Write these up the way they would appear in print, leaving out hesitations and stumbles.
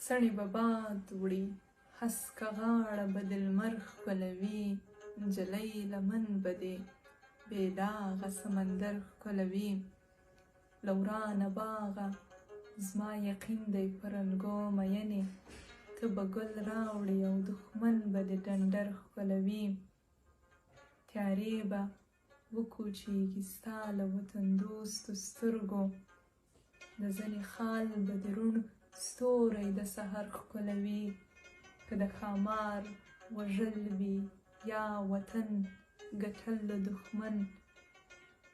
څڼې به باد وړي هسکه غاړه به د لمر ښکلوي نجلۍ لمن به دې بې داغه سمندر ښکلوي له ورانه باغه زما یقین دی په رنګو مینې ته به ګل راوړې او دښمن به د ډنډر ښکلوي تیارې به وکوچېږي ستا له وطن دوستو سترګو د زنې خال به د روڼ ستوری د سحر ښکلوي که د ښامار وژل وي یا وطن ګټل د دښمن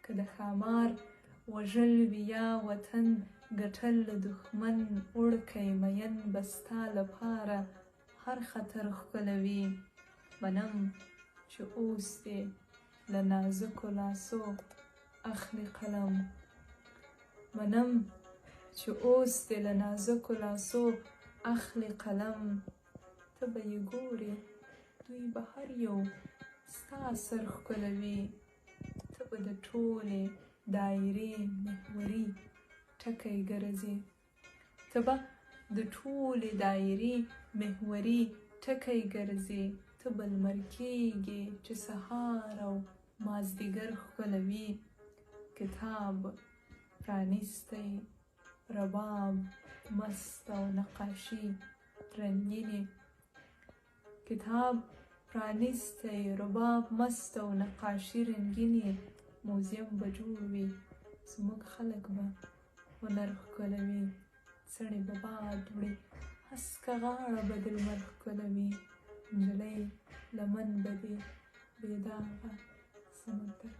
که د ښامار وژل وي یا وطن ګټل د دښمن وړکی مین به ستا لپاره هر خطر ښکلوي منم چې اوس دې له نازکو لاسو اخلي قلم منم چې اوس دې له نازکو لاسو اخلي قلم ته به یې ګورې دوی به هر یو ستا سر ښکلوي ته به د ټولې دایرې محوري ټکی ګرځې ته به د ټولې دایرې محوري ټکی ګرځې ته به لمر کېږې چې سهار او مازدیګر ښکلوي کتاب پرانیستی رباب مست او نقاشي رنګینې کتاب پرانیستی رباب مست او نقاشي رنګینې موزیم به جوړ وي زموږ خلک به هنر ښکلوي څڼې به باد وړي هسکه غاړه به د لمر ښکلوي نجلۍ لمن به دې بې داغه سمندر